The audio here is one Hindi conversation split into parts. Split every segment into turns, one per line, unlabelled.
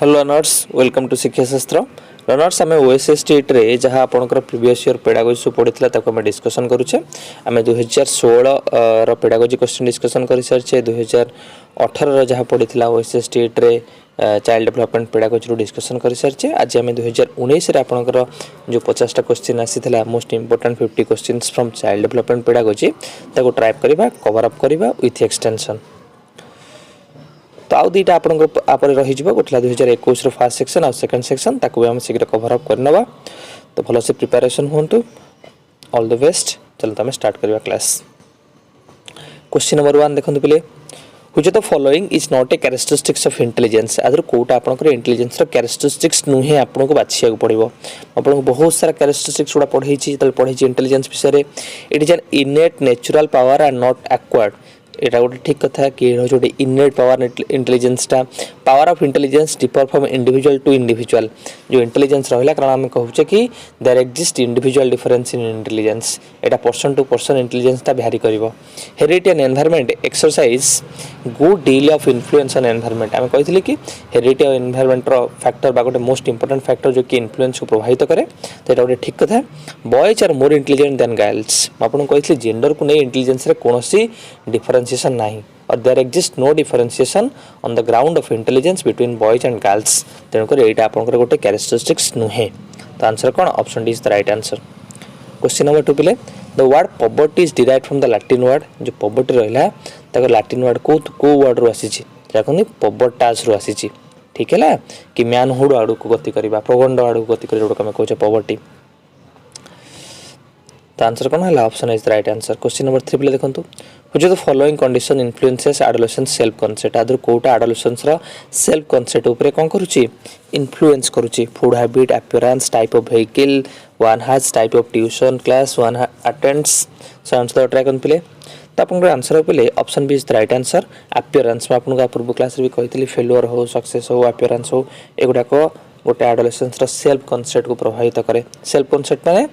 हेलो लर्नर्स, वेलकम टू शिक्षा शास्त्र। लर्नर्स आम ओएसएस टेट रे जहाँ आपंकर प्रीवियस ईयर पेडागोजी पढ़ी आम डिस्कसन करुचे। आम 2016 पेडागोजी क्वेश्चन डिस्कसन कर सारी 2018 जहाँ पढ़ी ओएसएस टेट रे चाइल्ड डेवलपमेंट पेडागोजी डिस्कसन कर सारी। आज आम 2019 आपंकर जो 50टा क्वेश्चन आसी most important 50 question from child development pedagogy tribe करवा कवर अप करवा विथ एक्सटेंशन। तो आउ दुईटा आप रही गोटे 2021 फास्ट सेक्शन आ सेकेंड सेक्शन ताकू भी आम शीघ्र कवर अप करनवा। तो भल से प्रिपेरेसन हूँ। All the best. चलो आम स्टार्ट करवा क्लास। क्वेश्चन नंबर 1 देखो पे which of the following is not A characteristics of intelligence. आदर कोटा आपनकर इंटेलिजेंस रो कैरेक्टरिस्टिक्स नुहे आपन को बाछिया को पड़िबो। आपन को बहुत सारा कैरेक्टरिस्टिक्स गुडा पढ़ई छी तल पढ़ई छी इंटेलिजेंस विषय। It is an innate natural power and not acquired. एटा गोटे ठीक कथा कि जो इनेट पावर इंटेलिजेंसटा power of intelligence differ from individual to individual. जो इंटेलिजेंस रहा कारण आम कहूचे कि there exist individual difference in intelligence. एटा पर्सन टू पर्सन इंटेलिजेंसटा भ्यारी करिवो। Heredity and environment exercise good deal of influence on environment. आम कही कि हेरिडिटी और एनवायरनमेंट फैक्टर बा गोटे मोस्ट इंपोर्टेंट फैक्टर जो कि इन्फ्लुएंस को प्रभावित करे। तो एटा गोटे ठीक कथा। Boys are more intelligent than girls. आपन कही जेंडर को नहीं इंटेलिजेंस रे कोनोसी डिफरेंशिएशन नहीं और there exist no differentiation on the ground of intelligence between boys and girls. तेणुकर एटा आपनकर गोटे कैरेक्टरिस्टिक्स नुहे। तो आंसर कौन? Option D is the right answer. Question number 2 पिले the word poverty is derived from the Latin word. जो पॉवर्टी रहिला ताको लैटिन वर्ड को वर्ड रो आसीची जाकनि पॉवर्टास रो आसीची। ठीक है कि मैनहुड आडू को गति करबा प्रगंड आडू को गति करबा हम कहूचे पॉवर्टी। तो आंसर कौन है? Option is the right answer. Question number 3 पे देखो which of the following condition influences adolescence self concept. आदर कोटा एडोलेसेंस रो सेल्फ कांसेप्ट ऊपर कोन करूची इन्फ्लुएंस करूची। Food habit, appearance, type of vehicle, one has type of tuition class, one attends. So answer try करन पिले। तो आपन आंसर पे option B is the right answer. Appearance में आपन पूर्व क्लास रे भी कहितली फेल्युअर हो सक्सेस हो अपीयरेंस हो एगुडा को गोटे एडोलेसेंस रो सेल्फ कांसेप्ट को प्रभावित करे। सेल्फ कांसेप्ट माने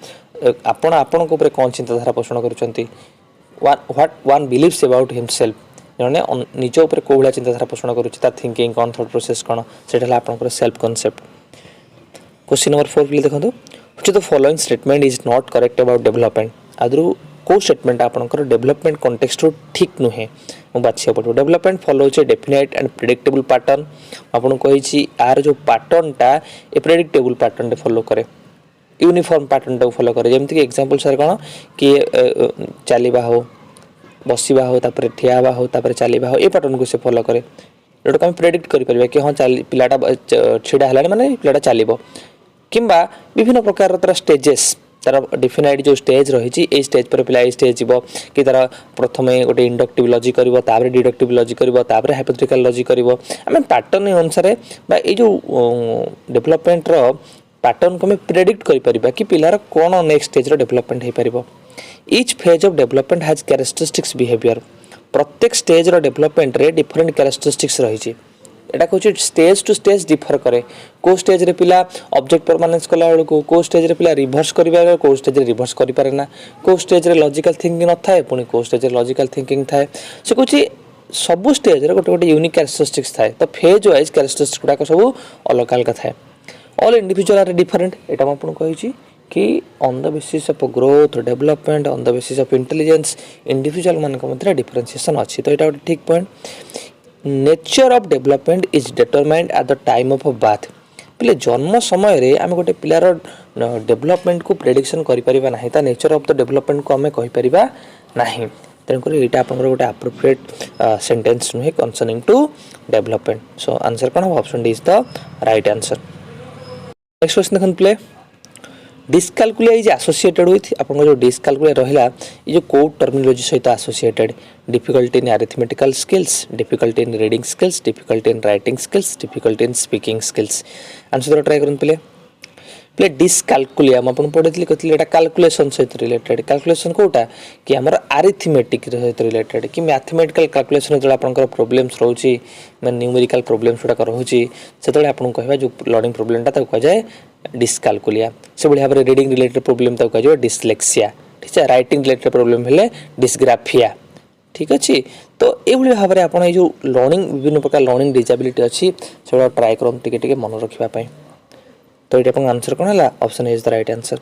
आपण आपण को ऊपर कौन चिंताधारा पोषण करूचंती। What one believes about himself. जने निज ऊपर को भला चिंताधारा पोषण करूची ता थिंकिंग कौन थॉट प्रोसेस कौन सेटा आपन सेल्फ कांसेप्ट। क्वेश्चन नंबर 4 पे देखो which of the following statement is not correct about development. आदरू को स्टेटमेंट आपनकर डेवलपमेंट कॉन्टेक्स्ट ठीक नुहे मु बाछिया पड़ो। डेवलपमेंट फॉलो होचे डेफिनेट एंड प्रेडिक्टेबल पैटर्न। आपन कहिछि आर जो पैटर्न टा ए प्रेडिक्टेबल पैटर्न दे फॉलो करे यूनिफॉर्म पैटर्न टा फॉलो करे। जेमति कि एग्जांपल सर कोन कि चलीबा हो बसिबा हो तापर ठियाबा हो तापर चलीबा हो ए पैटर्न को से फॉलो करे। जोटा हम प्रेडिक्ट करि परिबा कि हां पिलाटा छिडा हलाने माने पिलाटा चलीबो किंबा विभिन्न प्रकार तर स्टेजेस तार डिफाइनाइड जो स्टेज रही ए स्टेज पर पिला ए स्टेज जीव कि तार प्रथमे गोटे इंडक्टिव लॉजिक करिवो तापर डिडक्टिव लॉजिक करिवो तापर हाइपोथेटिकल लॉजिक करिवो। आम पैटर्न अनुसार बा ए जो डेवलपमेंट रो पैटर्न को हमें प्रेडिक्ट करि परिबा कि पिलार कोन नेक्स्ट स्टेज रो डेवलपमेंट हे परिबो। Each phase of development has characteristics behaviour. प्रत्येक स्टेज रो डेवलपमेंट रे डिफरेंट कैरेक्टरिस्टिक्स रही छी। एटा कहूँ स्टेज टू स्टेज डिफर करे। को स्टेज रे पिला ऑब्जेक्ट परमानेंस कला बेल को स्टेज रे पिला रिवर्स करिबा को स्टेज रे रिवर्स करि पारे ना। को स्टेज रे लॉजिकल थिंकिंग न थाए पुनी को स्टेज रे लॉजिकल थिंकिंग थाए। से कहूँ सब स्टेज रे गोटे गोटे यूनिक कैरेक्टरिस्टिक्स थाए। तो फेज वाइज कैरेक्टरिस्टिक्स गुडा सब अलग अलग थाए। All individual are different. एटा हम आपन कहिछि कि on the basis of growth development on the basis of intelligence individual मान मध्य डिफरेंशिएशन अच्छी। तो यहाँ ठीक point. Nature of development is determined at the time of birth. पिले जन्म समय रे आम गोटे पिलार डेवलपमेंट को प्रेडिक्शन करि परिबा नाही। ता नेचर ऑफ द डेवलपमेंट को हमें कहि परिबा नाही। तेणुकर यहाँ आपन गोटे एप्रोप्रिएट सेंटेंस नुहे concerning to development. So answer कौन हम? Option D is the right answer. Next question देखन प्ले डिस्कालकुलिया इज एसोसिएटेड विथ आपन जो डिस्कालकुलिया रहिला ये जो कोड टर्मिनोलॉजी सहित associated difficulty in arithmetical skills, difficulty in reading skills, difficulty in writing skills, difficulty in speaking skills. Answer try करन प्ले प्ले डिस्कालकुलिया अपन पढ़ी कहते एटा कैलकुलेशन सहित रिलेटेड। कैलकुलेशन कोटा कि हमर अरिथमेटिक सहित रिलेटेड कि मैथमेटिकल कैलकुलेशन जो आपनकर प्रॉब्लम्स रहउची मैं न्यूमेरिकल प्रॉब्लम्स गुडा रहउची सेतले आपन कहबा जो लर्निंग प्रॉब्लम ता कह जाए डिस्कालकुलिया। से बढिया भाबरे रीडिंग रिलेटेड प्रॉब्लम ता कह जाए डिस्लेक्सिया। ठीक है। राइटिंग रिलेटेड प्रॉब्लम हेले डिस्ग्राफिया। ठीक अच्छे। तो ये भाव में आपड़ जो लर्निंग विभिन्न प्रकार लर्निंग डिजेबिलिटी अच्छी से ट्राए करूँ टे मन रखापी। तो ये आंसर कौन है option is the right answer.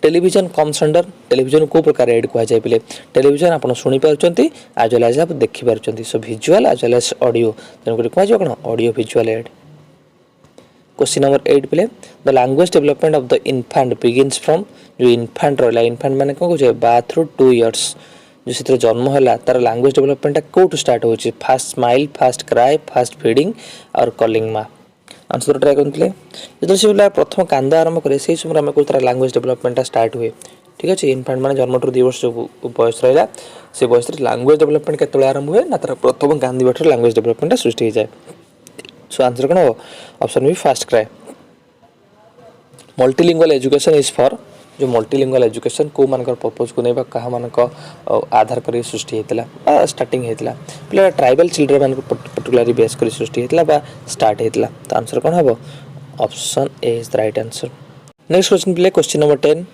Television comes under television को प्रकार एड कह जाए पे टेलीविजन आप शुणी पार्टी आज वेल एज आप देखिपार सो भिजुआल आज वेल एज ऑडियो तेणुक कह कौन audio visual aid. Question number 8 पे the language development of the infant begins from जो इनफैंट रहा इनफैंट मैंने कौन कहे बाथ थ्रू 2 इयर्स जो से जन्म है तार लैंग्वेज डेवलपमेंट कौटू स्टार्ट हो first smile first cry first feeding और कलिंग माँ आंसर ट्राए करते जो से पिला प्रथम कांद आरंभ करे से समय आम कौन लैंग्वेज डेवलपमेंट स्टार्ट हुए ठीक अच्छे। इनफैंट मैंने जन्म ठूँ 2 वर्ष जो बयस रहा से बयस लैंग्वेज डेवलपमेंट केत आरंभ हुए ना तार प्रथम कांदा लैंग्वेज डेवलपमेंट सृष्टि हो जाए। सो आंसर कौन हम option B first cry. Multilingual education is for जो मल्टीलिंगुअल एजुकेशन को मान पर्पज को नहीं क्या मान आधार कर सृष्टि होता स्टार्टिंग होता पे ट्राइबल चिल्ड्रेन मान पर्टिकुलरली बेस कर सृष्टि होता स्टार्ट होता। तो आंसर कौन हम option A is the right answer. Next question पे question number 10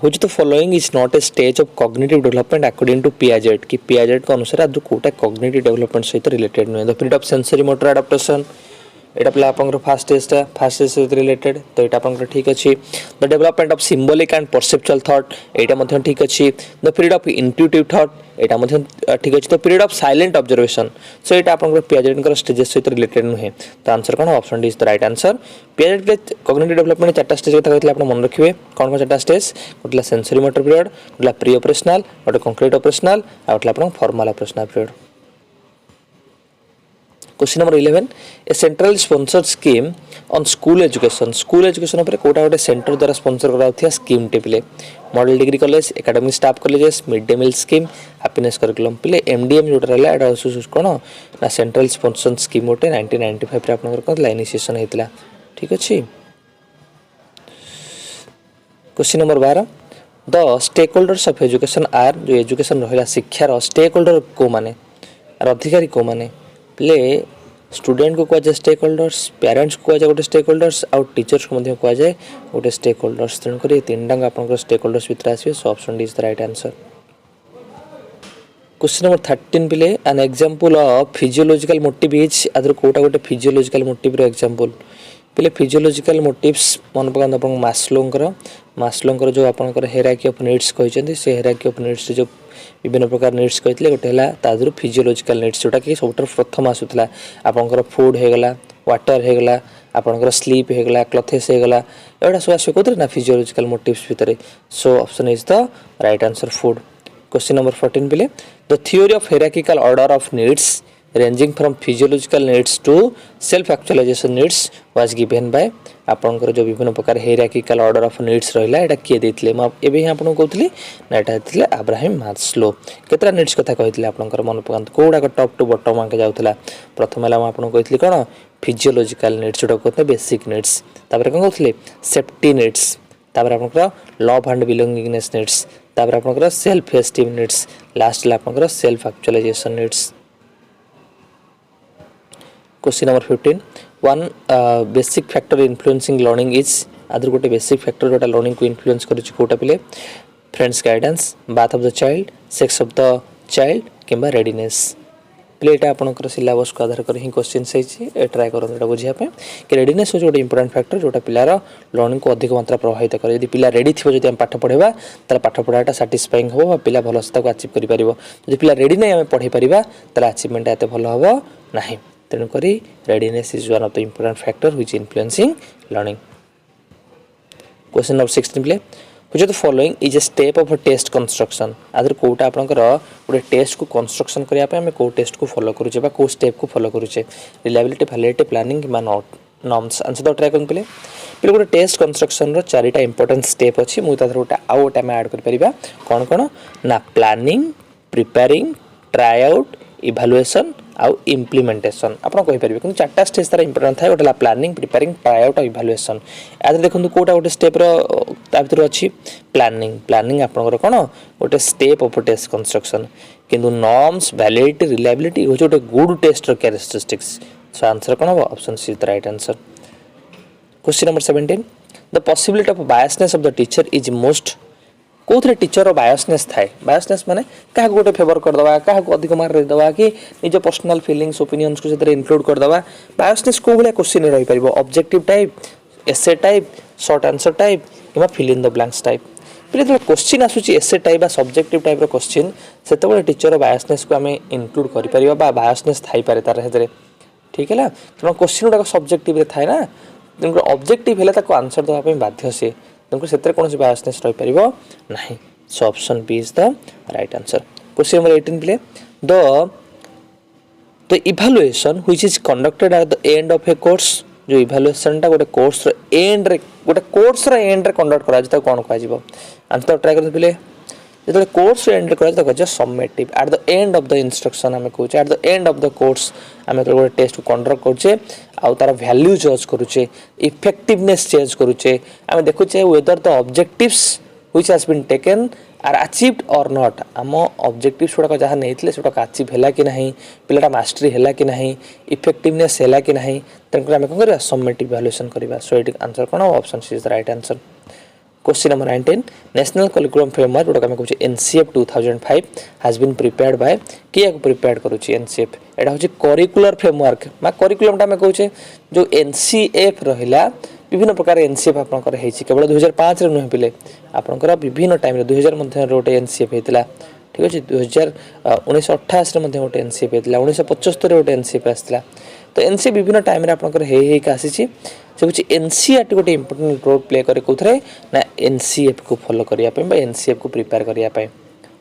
which the following is not a stage of cognitive development according to Piaget कि पियाजेट के अनुसार आज कोटा कॉग्निटिव डेवलपमेंट सहित रिलेटेड नुहे। The period of sensory motor adaptation एटा पे आप फास्ट स्टेज सहित रिलेटेड तो यहाँ आप ठीक अच्छे। The development of symbolic and perceptual thought यहाँ ठीक अच्छे। The period of intuitive thought यहाँ ठीक अच्छे। The period of silent observation so यहाँ आप पियाजेट स्टेजेस सहित रिलेटेड नुहे। तो आंसर कौन option D is the right answer. Piaget cognitive development 4टा स्टेज कथा कहते मन रखिए कौन कौन 4टा स्टेज गोटे सेंसरी मोटर पीरियड गोटे प्री ऑपरेशनल गोटे कंक्रीट ऑपरेशनल आउ formal operational period. Question number 11 a central sponsored scheme on school education पर कोटा गोटे सेंटर द्वारा स्पॉन्सर करा स्कीम टे पे model degree college academic staff colleges mid day meal scheme happiness curriculum पे एमडीएम जो रहा है कौन ना सेंट्रल स्पॉन्सर्ड स्कीम गोटे 1995 आप इनिशिएशन होता ठीक अच्छे। Question number 12 the stakeholders of education are जो एजुकेशन रहा शिक्षार स्टेक होल्डर को माने अधिकारी को माने प्ले स्टूडेंट को कह जाए स्टेक होल्डर्स पेरेंट्स को कह जाए गोटे स्टेक होल्डर्स आउ टीचर्स को कह जाए गोटे स्टेक होल्डर्स तेणुक 3टा आप स्टेक होल्डर्स भितर आसवे। So option D is the right answer. Question number 13 पे an example of physiological motive is आदर कोटा गोटे फिजियोलॉजिकल मोटिव रो एग्जांपल पे फिजियोलॉजिकल मोटिव्स मन पकांत आप मास्लोंकर जो आपंकर हेराकी ऑफ नीड्स कहते से हेराकी ऑफ नीड्स जो विभिन्न प्रकार नीड्स कहते गोटे है फिजियोलॉजिकल नीड्स जोटा कि सब प्रथम आसूला आपंकर फूड होगला वाटर होगला आपंकर स्लीप होगला क्लथेस होगला एटा सब आस कौन ना फिजियोलॉजिकल मोटिव्स भितर। So option is the right answer food. Question number 14 पे the theory of hierarchical order of needs ranging from physiological needs to self actualization needs was given by आपनकर जो विभिन्न प्रकार हायरार्किकल ऑर्डर ऑफ नीड्स रहिला एटा किए देथिले म एबे ही आपन कहतली ना एटा हेतिले अब्राहम मास्लो केतरा नीड्स कथा कहतिले आपनकर मन पकांत कोडा टॉप टू बॉटम आके जाउतला प्रथम हला म आपन कहतली कोन फिजियोलॉजिकल नीड्स जोटा कहते बेसिक नीड्स तापर कोन कहतले सेफ्टी नीड्स तापर आपनकर लव एंड बिलोंगिंगनेस नीड्स तापर आपनकर सेल्फ एस्टीम नीड्स लास्ट ला आपनकर self actualization needs. Question number 15 one basic factor influencing learning is आदर गोटे बेसिक फैक्टर जोटा लर्निंग को इन्फ्लुएंस करुच्ची कोटा पे friends guidance birth of the child sex of the child किंबा रेडीनेस प्लेटा आपंकर सिलेबस को आधार कर ही क्वेश्चन से ट्राए करें बुझापी कि रेडीनेस हूँ गोटे इंपोर्टेंट फैक्टर जोटा पिलार लर्निंग को अधिक मात्रा प्रभावित करे यदि पिला रेडी थी जब पाठ पढ़ेगा तार पाठ पढ़ाटा साटिस्फाइंग हम पिला भल से आचिव कर पिला रेडी नहीं आम पढ़े पारा तार अचिवमेंट एत भल हम ना तेणुक readiness is one of the important factor which influencing learning. Question number 16 पे which of the following is a step of a test construction आदर कोटा आपनकर गोटे टेस्ट को कंस्ट्रक्शन करिया पे हम को टेस्ट को फॉलो करूचे बा को स्टेप को फॉलो करूचे रिलायबिलिटी वैलिडिटी प्लानिंग किंबा नॉर्म्स आंसर तो ट्राई करन पे गोटे टेस्ट कंस्ट्रक्शन रो 4टा इंपोर्टेंट स्टेप अछि मु तादर गोटे आउ गोटे हम ऐड कर परिबा कोन कोन ना planning preparing try out evaluation आउ इम्प्लीमेंटेशन आपन कहि परिबे कि 4टा स्टेज तार इंपोर्टेंट थाय गोटे planning preparing try out evaluation आदर देखंतु कोटा गोटे स्टेप रो ता भीतर अछि प्लानिंग आपन कोन गोटे स्टेप ऑफ टेस्ट कंस्ट्रक्शन किंतु नॉर्म्स वैलिडिटी रिलायबिलिटी हो गोटे गुड टेस्ट रो कैरेक्टरिस्टिक्स। सो आंसर कोन हो option C is the right answer. Question number 17 the possibility of biasness of the teacher is most कौन टीचर बायसनेस थाए बायसनेस माने क्या गोटे फेवर करदे क्या अधिक मार्क देदे कि निज पर्सनल फीलिंग्स ओपिनियंस को इनक्लूड करदे बायसनेस कौ भाया क्वेश्चन रही पार objective type essay type short answer type कि fill in the blanks type फिर जो क्वेश्चन आसूची essay type subjective type question से टीचर बायसनेस को आम इनक्लूड कर बायसनेस थाई पारे तार ठीक है तेना क्वेश्चन गुड़ाक सब्जेक्टिव थाए ना तेणुक ऑब्जेक्टिव है आंसर देवाई बाध्य सी तेणुक से कौन बायसनेस रही पार ना so option B is the right answer question number 18 play the evaluation which is conducted at the end of a course जो इवैल्यूएशन टा गोटे कोर्स रो एंड रे गोटे कोर्स रो एंड रे कंडक्ट करा जता कोन कहै जिवो आंसर ट्राई करते पिले जेतले कोर्स रो एंड रे करा जता कहै summative eight the end of the instruction हमें कहै eight the end of the course हमें तो गोटे टेस्ट को कंडक्ट करछे आ तार वैल्यू जज करूछे इफेक्टिवनेस चेंज करूछे हमें देखुछे whether the objectives which has been taken are achieved और नॉट आम ऑब्जेक्टिव्स गुड़ाक जहाँ नहीं से अचीव है कि नहीं पिलाटा मास्टरी है कि नहीं इफेक्टिवनेस है कि नहीं तेणुक आम कौन कर समेटिव इवैल्यूएशन करवा सो ये आंसर कौन option C is the right answer question number 19 national curriculum framework जोटा आम कहूँ NCF 2005 has been prepared by किए प्रिपेयर करुच्ची एनसीएफ एटा हूँ करिकुलर फ्रेमवर्क करिकुलम आम कहूँ जो एनसीएफ रहा विभिन्न प्रकार एनसीएफ आपंकर केवल 2005 नुहे पिले आपंकर विभिन्न टाइम 2000 मध्य गोटे एनसीएफ होता ठीक अच्छे 1988 गोटे एनसीएफ होता 1975 गोटे एनसीएफ आसाला तो एनसीएफ विभिन्न टाइम आपंकर आसी से कुछ एनसीईआरटी गोटे इंपोर्टेंट रोल प्ले करे कौन ना एनसीएफ को फॉलो करने एनसीएफ को प्रिपेयर करने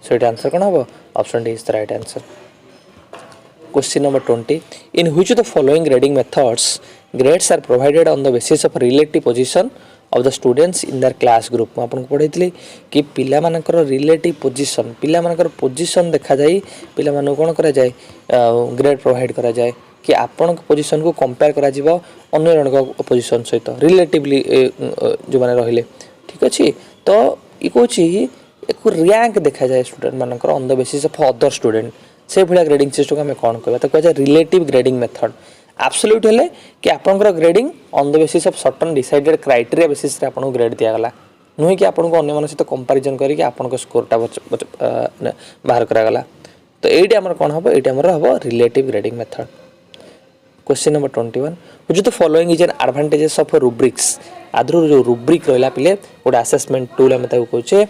सो ये आंसर कौन हम option D is the right answer question number 20 in which of the following grading methods grades are provided on the basis of relative position of the students in their class group आपन को पढ़ाई कि पिला मानकर रिलेटिव पोजीशन पिला मानकर पोजीशन देखा जाए पिला मान कोन करा जाए ग्रेड प्रोवाइड करा जाए कि आपन पोजीशन को कंपेयर करा जीवो अन्य जनक पोजीशन सहित रिलेटिवली जो माने रहिले ठीक अछि तो ई कोछि एक रैंक देखा जाए स्टूडेंट मानकर on the basis of other student से भलिया ग्रेडिंग सिस्टम को हम कोन कहबा तो कहजा रिलेटिव ग्रेडिंग मेथड एब्सोल्यूट है कि आपंकर grading on the basis of certain decided criteria basis रे आपन ग्रेड दिया गला नुहे कि आपन को अन्य मन सहित कंपैरिजन करके आपन को स्कोरटा बाहर करा गला तो एडी हमर कोन हबो एडी हमर हबो relative grading method question number 21 which the following is an advantages of rubrics आदर जो रुब्रिक रहा पिले गोटे असेसमेंट टूल आम कहे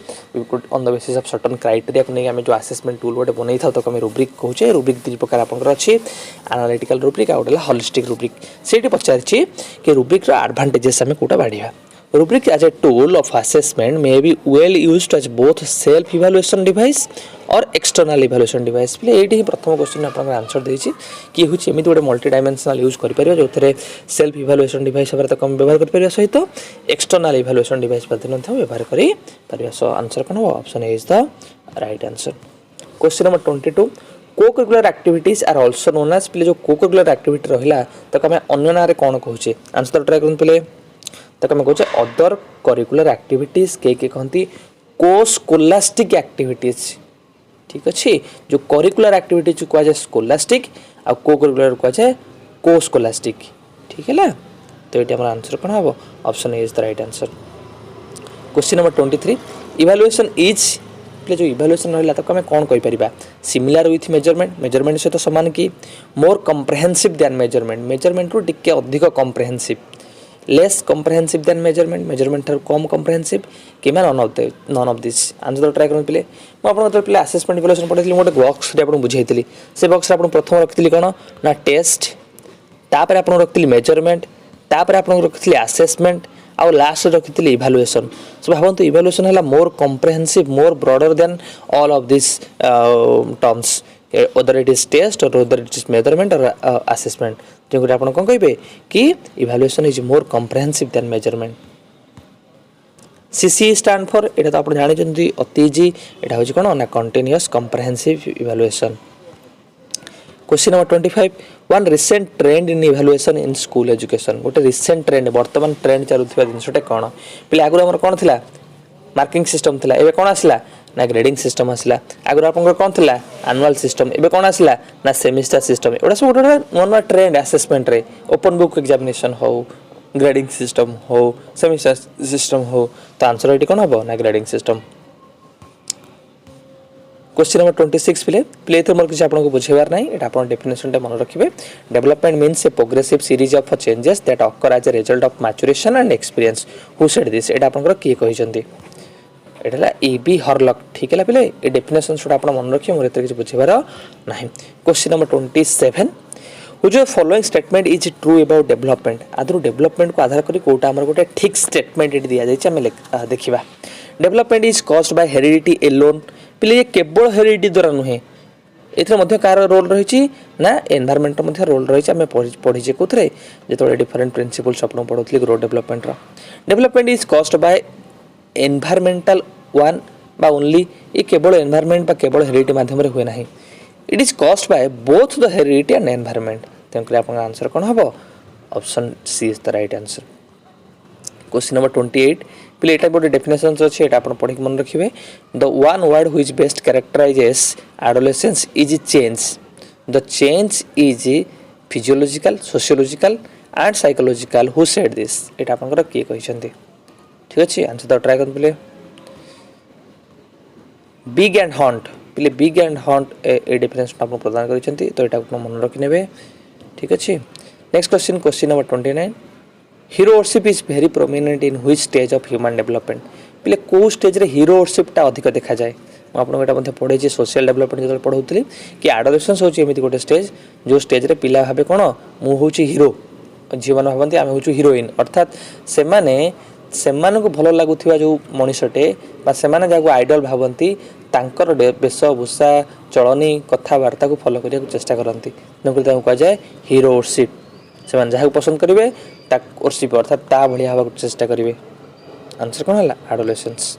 on the basis of certain criteria को नहीं आम जो असेसमेंट टूल गोटे बनई था तो रुब्रिक कहे रुब्रिक तीन प्रकार आपंकर अच्छी एनालिटिकल रुब्रिक आ गोटे होलिस्टिक रुब्रिक से पचार कि रुब्रिक एडवांटेजेस आम कौटा बाढ़ा rubric as a tool of assessment may be well used as both self evaluation device और एक्सटर्नल इवैल्यूएशन डिवाइस पे ये प्रथम क्वेश्चन आपन आंसर देछि कि हूँ एमती गोटे मल्टी डायमेंशनल यूज कर जो सेल्फ इवैल्यूएशन डिवाइस भाव तक व्यवहार कर सहित एक्सटर्नल इवैल्यूएशन डिवाइस व्यवहार कर सो आंसर कौन हो option A is the right answer question number 22 co-curricular activities are also known as पे जो को-करिकुलर एक्टिविटी रहा तक आम अन्य ना कौन कहूँ आंसर ट्राई करते पे तक आम कहूँ अदर करिकुलर एक्टिविटीज के कहती को स्कोलास्टिक एक्टिविटीज ठीक अच्छे जो करिकुलर एक्टिविटीज कह जाए स्कोलास्टिक आ को-करिकुलर कह जाए को स्कोलास्टिक ठीक है तो ये आंसर कौन हम option A is the right answer question number 23 evaluation is जो इवैल्यूएशन रहा तक आम कौन कहीपर सिमिलर विथ मेजरमेंट मेजरमेंट सहित सामान कि more comprehensive than measurement measurement रू टिके अधिक comprehensive less comprehensive than measurement measurement ठार कम कम्प्रेहेंसिव कि none of this answer try करते पे मुझे पे असेसमेंट इवैल्यूएशन पढ़ी गोटे बॉक्स आपको बुझाई से बॉक्स आप प्रथम रखी कौन ना टेस्ट तापर आप रखी मेजरमेंट तापर आप रखी असेसमेंट आउ लास्ट रखी इवैल्यूएशन सो भावतु इवैल्यूएशन है more comprehensive more broader than all of this terms whether it is test or whether it is measurement or assessment जो आप कौन कहे कि evaluation is more comprehensive than measurement CC stand for एटा तो आप जानी अति इजी एटा हूँ कौन ना continuous comprehensive evaluation question number 25 one recent trend in evaluation in school education गोटे रिसेंट ट्रेंड वर्तमान ट्रेंड चलुवा जिनसटा कौन पे आगुरी आम कौन थी मार्किंग सिस्टम थी एवं कौन आसला ना ग्रेडिंग सिस्टम आसला आगुरी आप कौन थी एनुअल सिस्टम एवं कौन आसला ना सेमिस्टर सिस्टम एगुड़ा सब गोटे नुआ नुआ ट्रेंड असेसमेंट रे ओपन बुक एग्जामिनेशन हो ग्रेडिंग सिस्टम हो सेमिस्टर सिस्टम हो तो आंसर ये कौन हम ना ग्रेडिंग सिस्टम क्वेश्चन नंबर 26 पिले प्ले तो मोर किसी आपको बुझेबार नहीं एटा आपण डेफिनेशन टे मन रखिबे development means a progressive series of changes that occur as a result of maturation and experience who said this एटा आपण किए कहिसंती एटा ए.बी. हॉरलॉक ठीक है पिले ए डेफिनेशन सुडा आपण मन रखियो मोर एते किसी बुझेबार नहीं question number 27 which of following statement is true about development आदर डेवलपमेंट को आधार करी कोटा हमर गोटे ठीक स्टेटमेंट एटी दिया जाय हम देखिबा development is caused by heredity alone पिले ये केवल हेरिडिटी द्वारा नुहे एथरे मध्य कार रोल रही ना एनवायरमेंट मध्य रोल रही आम पढ़ी कोथरे जो डिफरेंट प्रिंसिपल्स अपन पढ़ुली growth development development is caused by environmental one बा ओनली ये केवल एनवायरमेंट बा केवल हेरिडिटी माध्यम रे हुए नाही it is caused by both the heredity and environment तेणुक आपन आंसर कौन हम option C is the right answer question number 28 पिले एटा गोटे डेफिनेशन अछि एटा आपण पढि मन रखिबे the one word which best characterises adolescence is change the change is physiological sociological and psychological who said this एटा आपनकर के कहिसंती ठीक अछि आंसर द ट्राई करन पिले बिग एंड हॉन्ट पिले big and haunt a definition आपण प्रदान करिसंती तो एटा आपण मन रखि नेबे ठीक अछि next question number 29 heroship is very prominent in which stage of human development पिले को स्टेज रे हीरोशिप टा अधिक देखा जाए मैं आपन एटा मध्ये पढे जे सोशल डेवलपमेंट जो पढौतली कि एडोलेसेंस होची एमिति गोटे स्टेज जो स्टेज रे पिला भाबे कोन मु होची हीरो जीवन भाबंती आमे होची हीरोइन अर्थात सेमान को भलो लागुथिबा जो मनुष्यटे बा सेमाने जाको आइडल भाबंती तांकर बेश भूषा चलनी कथावार्ता को फॉलो करिया चेष्टा करंती नकुल ताको कह जाए हीरोशिप सेमान जहाँ पसंद करेंगे ओरशिप अर्थात ता भाया हवा चेष्टा करेंगे आंसर कौन है एडोलेसेंस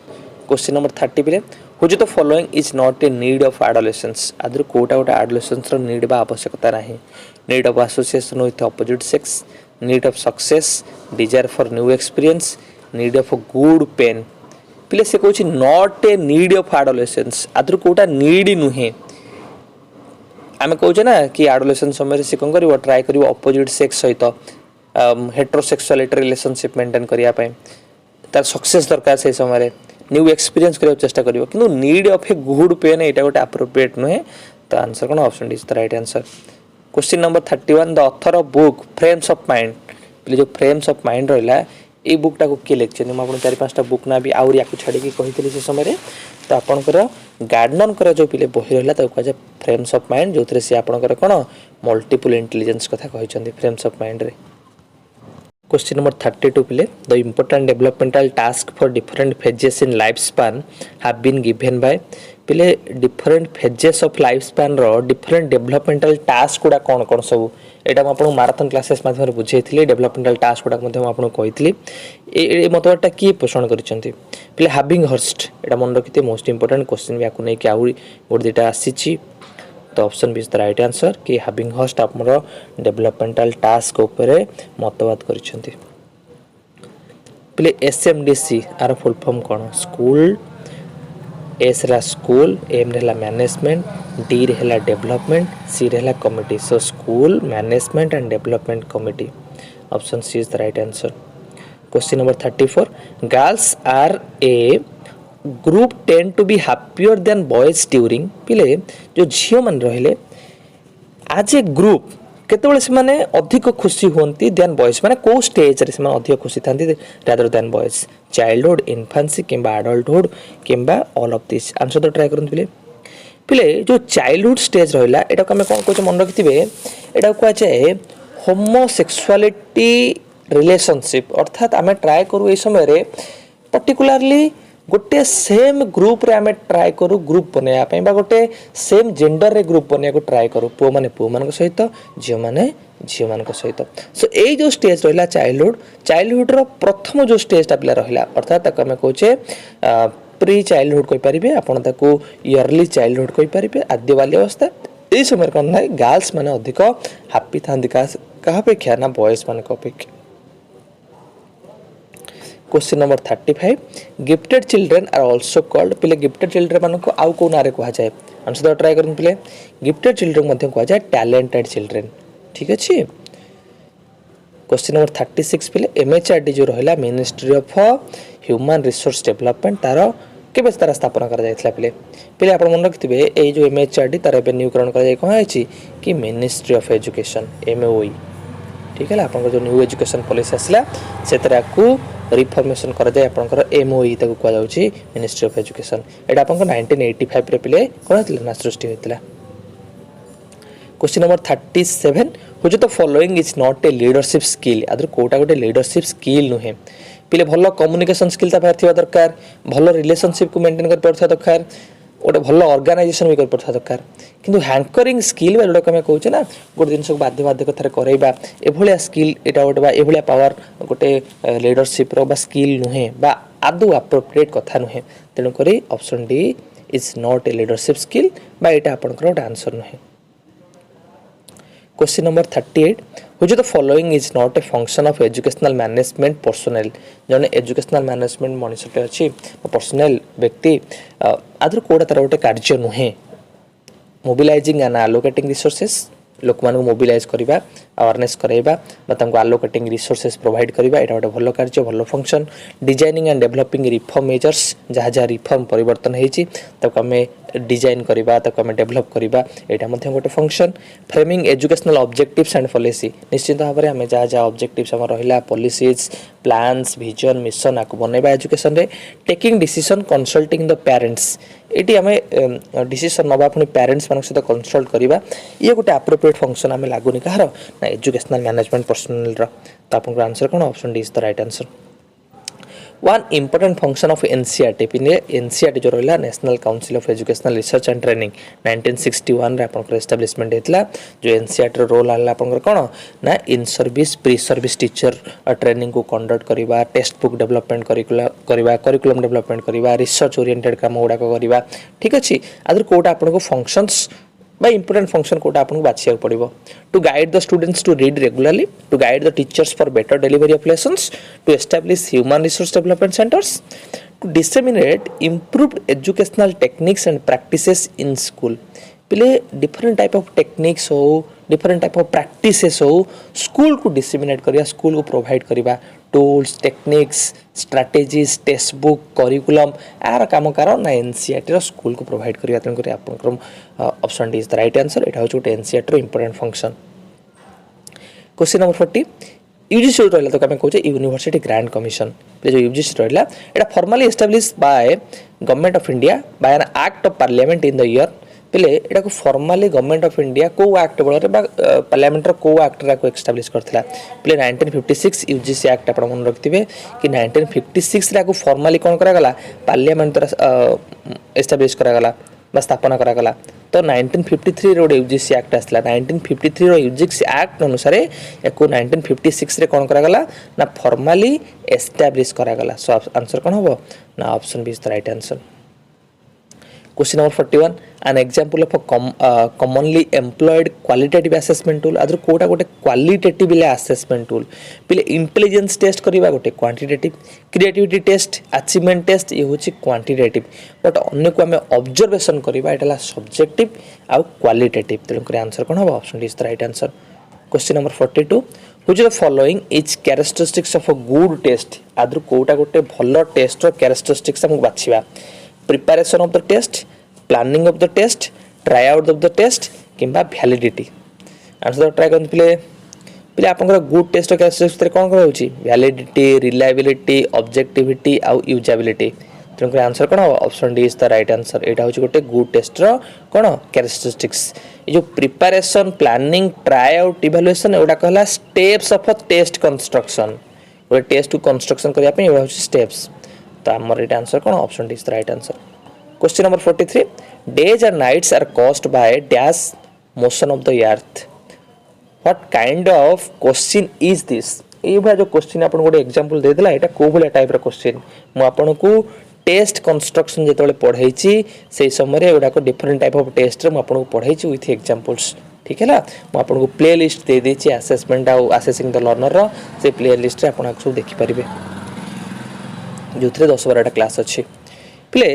क्वेश्चन नंबर 30 पे which the following is not a need of adolescence आदर कोटा गोटे एडोलेसेंस रो नीड बा आवश्यकता नहीं need of association with opposite sex need of success desire for new experience need of good pen पिले से कहूँ not a need of adolescence आदर कोटा नीड नुहे आम कहे ना कि एडोलेसेंस समय से कौन कर ट्राए कर अपोजिट सेक्स सहित हेटेरोसेक्सुअलिटी रिलेशनशिप मेंटेन करने तार सक्सेस दरकार से समय न्यू एक्सपीरियंस करने चेष्टा कर कि need of a good pen यहाँ गोटे अप्रोप्रिएट नुहे तो आंसर कौन option is the right answer question number 31 the author of book frames of mind जो फ्रेम्स ऑफ माइंड रहा ये बुकटा को किए लिखिं मुझे 4-5टा बुक ना भी आउरी या छाड़ी कही से समय तो आपणकर गार्डनर जो पिले बही रहा कहुए फ्रेम्स ऑफ माइंड जो थे सी आपणकर कौन मल्टीपल इंटेलिजेंस कथा कहते फ्रेम्स ऑफ माइंड रे क्वेश्चन नंबर 32 पिले the important developmental task for different phases in life span have been given by पिले different phases of life span रो डिफरेंट डेवलपमेंटल टास्क गुड़ा कौन कौन सब एटा मैं आपको माराथन क्लासेस माध्यम बुझे डेवलपमेंटल टास्क गुड़ा आपको कही ये मतवादटा किए पोषण करते पिले हैविंग हर्स्ट एटा मन रखी मोस्ट इंपोर्टेंट क्वेश्चन भी आपको नहीं कि आउरी गोटे दुटा आसी तो option B is the right answer कि हैविंग हर्स्ट आमर डेवलपमेंटल टास्क ऊपर मतवाद करछंती पिले एसएमडीसी आर फुल फॉर्म कौन स्कूल एस रा स्कूल एम रे मैनेजमेंट डी रे डेवलपमेंट सी रे committee so school management and development committee option C is the right answer question number 34 girls are a group tend to be happier than boys during play जो झील मन रहिले आज ए ग्रुप केतबेले से माने अधिक खुशी होंती देन बॉयज माने को स्टेज रे से माने अधिक खुशी थांती rather than boys childhood infancy किंबा एडल्टहुड किंबा ऑल ऑफ दिस आंसर तो ट्राई करन पिले जो चाइल्डहुड स्टेज रहिला एटा को हम कोन कोच मन रखिथिबे एटा को आछे होमोसेक्सुअलिटी रिलेशनशिप अर्थात आमे ट्राई करू ए समय रे पर्टिकुलरली गोटे सेम ग्रुप रे आमे ट्राई करू ग्रुप बनया पई बा गोटे सेम जेंडर रे ग्रुप बनया को ट्राई करू पो माने पो मान सहित झियो माने झियो मान सहित सो ए जो स्टेज रहिला चाइल्डहुड रो प्रथम जो स्टेज ता पिला रहिला अर्थात ताको हम कहूचे प्री चाइल्डहुड कहि परिबे आपण ताको इयरली चाइल्डहुड कहि परिबे आद्य बाल्य अवस्था ए समय कोन नै गर्ल्स माने अधिक हैप्पी थांदी का अपेक्षा ना बॉयज मान को अपेक्षा question number 35 gifted children are also called पिले गिफ्टेड चिल्ड्रेन मान को आउ को नारे कहा जाए आंसर ट्राई करन पिले गिफ्टेड चिल्ड्रेन मध्य कहा जाए टैलेंटेड चिल्ड्रेन ठीक अछि क्वेश्चन नंबर 36 पिले एमएचआरडी जो रहला ministry of human resource development तार केबे तार स्थापना करा जायतला पिले पिले आपण मन रखिथिबे ए जो एमएचआरडी तार एबे न्यूकरण करा जाय कोन आछि कि मिनिस्ट्री ऑफ एजुकेशन एमओई ठीक है आपन जो न्यू एजुकेशन पॉलिसी आसला से तरह को रिफॉर्मेशन करा जाय आपन एमओई ताको को जाउछि मिनिस्ट्री ऑफ एजुकेशन एटा आपन 1985 रे पिले कोन हतिला ना सृष्टि होतिला। Question number 37 which the following is not a leadership skill आदर कोटा गोटे लीडरशिप स्किल नुहे पिले भलो कम्युनिकेशन स्किल ता पारथिबा दरकार भलो रिलेशनशिप को मेंटेन कर पारथिबा दरकार गोटे भलो ऑर्गेनाइजेशन भी कर पारथिबा दरकार किंतु हैंकरिंग स्किल बा जोटा कमे कहूचे ना गोटे जिनस को बाध्य बाध्य कथारे करैबा एभलिया स्किल एटा गोटे बा एभलिया पावर गोटे लीडरशिप रो बा स्किल नुहे बा आदु एप्रोप्रिएट कथा नुहे तेनु करी option D is not a leadership skill बा एटा आपनकर गोटे आंसर नुहे। Question number 38 which the following is not a function of educational management personal जने एजुकेशनल मैनेजमेंट मनुष्यटे अछि पर्सनल व्यक्ति आदर कोडा तार गोटे कार्य नुहे मोबिलाइजिंग एंड एलोकेटिंग रिसोर्सेस लोक मान मोबिलाइज करबा अवेयरनेस करैबा बा एलोकेटिंग रिसोर्सेस प्रोवाइड करबा एटा गोटे भलो कार्य भलो function designing and developing reform measures जहाँ जहाँ रिफॉर्म परिवर्तन होईची ताको हमें डिजाइन करबा ताको हमें डेवलप करबा एटा मध्ये गोटे function framing educational objectives and policy निश्चित भाव में हमें जहाँ जहाँ ऑब्जेक्टिव्स हम रहिला पॉलिसीज प्लान्स विजन मिशन आको बनैबा एजुकेशन रे taking decision consulting the parents eighty हमें डिसीजन नबा पुनी पेरेंट्स मान सहित कंसल्ट करबा ये गोटे एप्रोप्रिएट फंक्शन हमें लागुनी कहार ना एजुकेशनल मैनेजमेंट पर्सनल रो तो आपन आंसर कोन option D is the right answer. One important function of NCERT पिने एनसीईआरटी जो रहिला national council of educational research and training 1961 रे आपन एस्टैब्लिशमेंट हेतला जो एनसीईआरटी रो रोल आला आपन कोन ना in service pre service teacher training को कंडक्ट करबा text book development curriculum development करबा रिसर्च ओरिएंटेड काम गुडा करबा ठीक अछि आदर कोटा आपन को फंक्शंस by important function कोटा आपन को बाछिया पड़िबो to guide the students to read regularly to guide the teachers for better delivery of lessons to establish human resource development centers to disseminate improved educational techniques and practices in school पिले different type of techniques हो different type of practices हो स्कूल को disseminate करिया स्कूल को प्रोवाइड करिबा tools techniques strategies textbook curriculum आर काम कार ना एनसीईआरटी रो स्कूल को प्रोवाइड करिया तन करी आपन option D is the right answer एटा होचे एनसीईआरटी रो important function. Question number 40 UGC रहला तो कमे कहूचे यूनिवर्सिटी ग्रांट कमिशन जो यूजीसी रहला एटा formally established by government of India by an act of parliament in the year पिले एटा को फॉर्मली गवर्नमेंट ऑफ इंडिया को एक्ट बଳରେ बा पार्लियामेंट रो को एक्ट रा को एस्टैब्लिश करथिला पिले 1956 यूजीसी एक्ट आपण मन रखथिबे कि 1956 रा को फॉर्मली कोन करा गला पार्लियामेंट एस्टैब्लिश करा गला बा स्थापना करा गला तो 1953 रो यूजीसी एक्ट आसला 1953 रो यूजीसी एक्ट अनुसार एको 1956 रे कोन करा गला ना फॉर्मली एस्टैब्लिश करा गला सो आंसर कोन होबो ना option B is the right answer. Question number 41 an example of a commonly employed qualitative assessment tool अदर कोटा गोटे qualitative assessment tool पिले intelligence test करिबा गोटे quantitative creativity test achievement test ये होची quantitative बट अन्य को हमें observation करिबा एटाला subjective आ qualitative तेनु करे आंसर कोन हो option D is the right answer. Question number 42 which of the following is characteristics of a good test अदर कोटा गोटे भलो टेस्ट रो characteristics हम बाछिबा preparation of the test planning of the test try out of the test किंबा validity आंसर ट्राई करन पिले पिले आपन गुड टेस्ट कैरेक्टरिस्टिक्स रे कोन होची validity reliability objectivity आ usability तेन कर आंसर कोन option D is the right answer एटा होची गोटे गुड टेस्ट रो कोन कैरेक्टरिस्टिक्स ए जो preparation planning try out evaluation एडा कहला steps of a test construction गोटे टेस्ट को कंस्ट्रक्शन करिया पे एडा होची स्टेप्स तो आमर एटा आंसर कोन option D is the right answer. Question number 43 days and nights are caused by dash motion of the earth what kind of question is this ए भाई जो क्वेश्चन आपन गोटे एग्जांपल दे देला एटा को भले टाइप रो क्वेश्चन मु आपन को टेस्ट कंस्ट्रक्शन जेतले पढाइची से समय रे एडा को डिफरेंट टाइप ऑफ टेस्ट रे मु आपन को पढाइची विथ एग्जांपल्स ठीक है ना मु आपन को प्ले लिस्ट दे देची असेसमेंट आ असेसिंग द लर्नर रो से प्ले लिस्ट रे आपन सब देखि परिबे जो 10-12टा क्लास अच्छी प्ले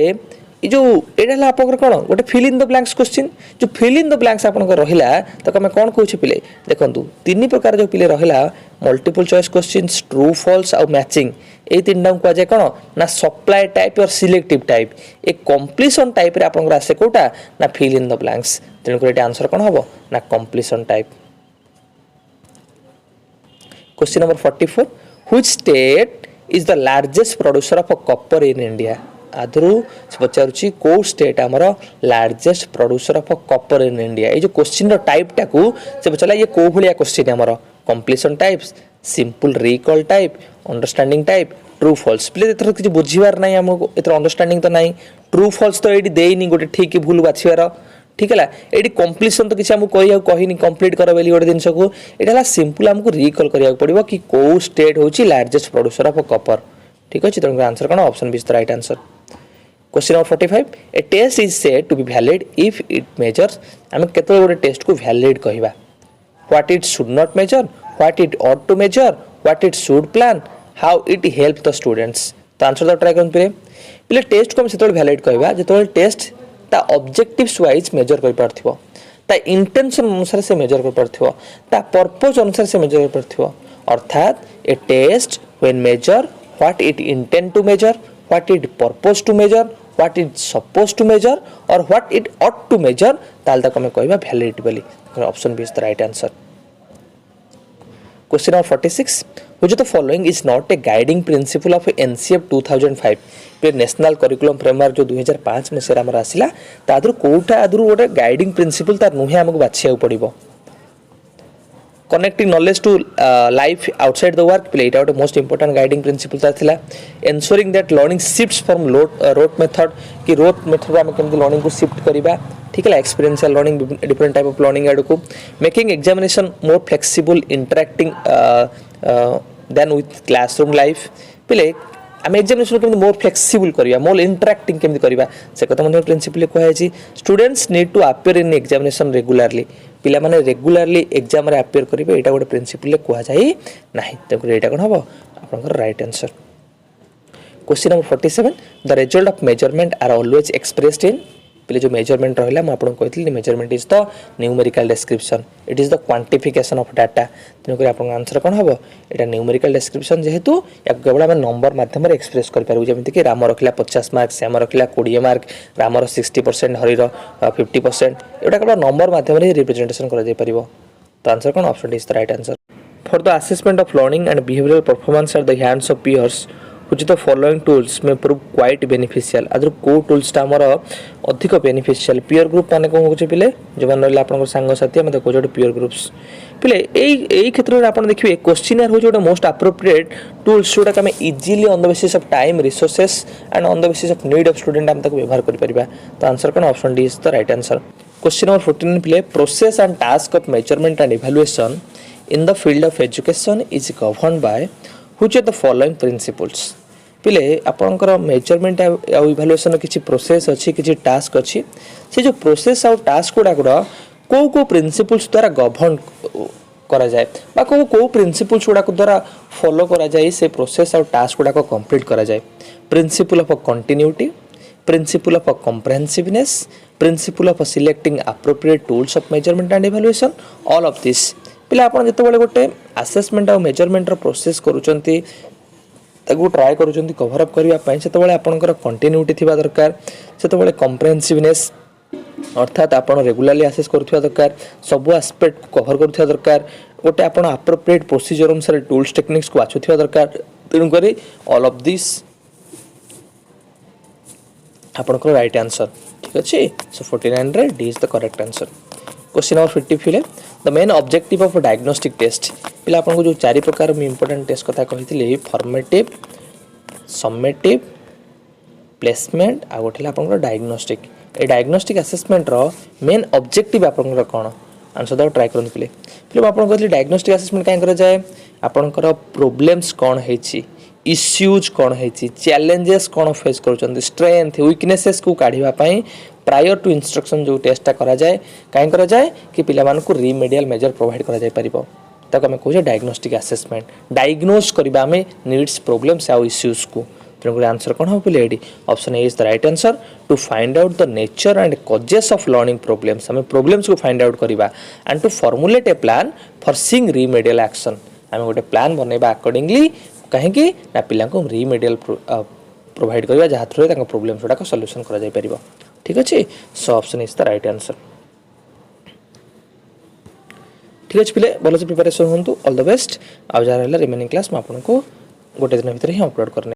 ये जो एटा आपन कौन गोटे fill in the blanks question जो फिल इन द ब्लैंक्स आपन रहिला तो आम कौन कहूँ पिले देखो तीन प्रकार जो पिले रहिला multiple choice questions true false और मैचिंग ये तीन टाइम कह जाए कौन ना सप्लाई टाइप और selective type a completion type रे आपन आसे कोटा ना फिल इन द ब्लैंक्स तेणुक ये आंसर कौन हम ना completion type. Question number 44 which state is the largest producer of copper in India आदरू पचारुची को स्टेट आमर largest producer of copper in India ये जो क्वेश्चन रो टाइप टाकू से पचला ये को भलिया क्वेश्चन आमर completion types simple recall type understanding type true false please एथर किछ बुझिवार नै हमको एथर अंडरस्टैंडिंग तो नै ट्रू फॉल्स तो एडी देइनी गोटे ठीक भूल बाछिवार ठीक है ये कंप्लीशन तो किसी आमको कहनी कंप्लीट कर बोली गोटे जिनस को यहाँ सिंपल आमको रिकल करा पड़ो कि कौ स्टेट हूँ लार्जेस्ट प्रोड्यूसर ऑफ कॉपर ठीक अच्छे तेणुक आंसर कौन option B is the right answer. Question number 45 a test is said to be valid if it measures आम केतले गोटे टेस्ट को वैलिड कहवा what it should not measure what it ought to measure what it should plan how it help the students तो आंसर तो ट्राई करते पे टेस्ट को हम से वैलिड कहवा जो टेस्ट ता ऑब्जेक्टिव्स वाइज मेजर कर पारथिबो ता इंटेंशन अनुसार से मेजर कर पारथिबो ता पर्पस अनुसार से मेजर कर पारथिबो अर्थात a test when measure what it intend to measure what it purpose to measure what it suppose to measure और what it ought to measure ताल तक हमें कहबा वैलिड बोली option B is the right answer. Question number 46 which of the following is not a guiding principle of NCF 2005 पे नेशनल करिकुलम फ्रेमवर्क जो 2005 में से हमर आसिला तादर कोठा आदर गोटे गाइडिंग प्रिंसिपल तार नुहे हमको बाछिया पड़िबो connecting knowledge to life outside the work play it out most important guiding principle तार थिला ensuring that learning shifts from rote method कि रोट मेथड हम केमति लर्निंग को शिफ्ट करिबा ठीक है experiential learning different type of learning आडको making examination more flexible interacting than with classroom life पिले आम एग्जामिनेशन केमति मोर फ्लेक्सिबल करिया मोर इंटरैक्टिंग केमति करिया से कथा मन प्रिंसिपल कहै छी students need to appear in examination regularly पिला माने रेगुलरली एग्जाम रे अपीयर करिवे एटा गोटे प्रिंसिपल कहै जाई नाही त एटा कोन हबो आपनकर right answer. Question number 47 the result of measurement are always expressed in पहले जो मेजरमेंट रहा मैं आपको कहती measurement is the numerical description it is the quantification of data तेणुक आप आंसर कौन हम यहाँ न्यूमेरिकल डिस्क्रिप्शन जेहेतु या केवल आम नंबर मध्यम एक्सप्रेस करूँ जमीक राम रखला 50 मार्क श्याम रखला 20 मार्क रामर 60% हरिर 50% एटा केवल नंबर मध्यम रिप्रेजेंटेशन कर तो आंसर कौन option is the right answer. For the assessment of learning and behavioural performance at the hands of peers which the following tools may prove quite beneficial आदर को टूल्स टा हमर अधिक बेनिफिशियल पीयर ग्रुप माने कोन होचे पिले जो मान रहला आपन संग साथी हम देखो जो पीयर ग्रुप्स पिले एई क्षेत्र रे आपन देखिबे क्वेश्चनर हो जो मोस्ट एप्रोप्रिएट टूल्स जोटा हम easily on the basis of time resources and on the basis of need of student हम तक व्यवहार करि परिबा तो आंसर कोन option D is the right answer. Question number 14 पिले process and task of measurement and evaluation in the field of education is governed by which of the following principles पिले आपनकर मेजरमेंट आ इवैल्यूएशन किछि प्रोसेस अछि किछि टास्क अछि से जो प्रोसेस और टास्क गुडा को प्रिंसिपल्स द्वारा गवर्न करा जाए बा को प्रिंसिपल्स गुडा द्वारा फॉलो करा जाए से प्रोसेस और टास्क गुडा को कंप्लीट करा जाए principle of continuity principle of comprehensiveness principle of selecting appropriate tools of measurement and evaluation all of this पिला आपन जते बेले गोटे असेसमेंट और मेजरमेंट रो प्रोसेस करूचंती ताकू ट्राए करूचंती कवर अप करिया पई सेते बेले आपनकर कंटिन्यूटी थिबा दरकार सेते बेले कॉम्प्रिहेंसिवनेस अर्थात आपण रेगुलरली असेस करथुवा दरकार सब एस्पेक्ट को कवर करथुवा दरकार गोटे आपण एप्रोप्रिएट प्रोसीजर अनुसार टूल्स टेक्निक्स को आछुथुवा दरकार तेनु करी ऑल ऑफ दिस आपनकर राइट आंसर ठीक अछि सो 49 रे D is the correct answer. Question number 55 the main objective of diagnostic test पिला आपन को जो चारि प्रकार में इंपोर्टेंट टेस्ट कथा कहितले फॉर्मेटिव समेटिव प्लेसमेंट आ गोठला आपन को डायग्नोस्टिक ए डायग्नोस्टिक असेसमेंट रो मेन ऑब्जेक्टिव आपन को कोन आंसर द ट्राई करन पिले पिले आपन कहतले डायग्नोस्टिक असेसमेंट काहे करा जाए आपन को प्रॉब्लम्स कोन हेछि इश्यूज कोन हेछि चैलेंजेस कोन फेस करूछन स्ट्रेंथ वीकनेसेस को काढिबा पई प्रायर टू इंस्ट्रक्शन जो टेस्ट करा जाए काहे करा जाए कि पिला मान को रिमेडियल मेजर प्रोवाइड करा जाय परिबो तक हमें कहू डायग्नोस्टिक असेसमेंट डायग्नोज करबा में नीड्स प्रॉब्लम्स आ इश्यूज को तेणुकर आंसर कौन हम बोले option A is the right answer to find out the nature and causes of learning problems आम प्रोब्लेम्स को फाइंड आउट करवा and to formulate a plan for seeing remedial action आम गोटे प्लान बनैबा अकॉर्डिंगली कहीं ना पिला रिमेडियल प्रोवाइड करवा जहाँ थ्रू प्रोब्लेम्स गुड़ाक सॉल्यूशन करा जाय परिबो ठीक अच्छे so option is the right answer ठीक अच्छे पिले भल से प्रिपेरेसन हूँ ऑल द बेस्ट आ जहाँ रिमेनिंग क्लास आपको गोटे दिन भर ही अपलोड करने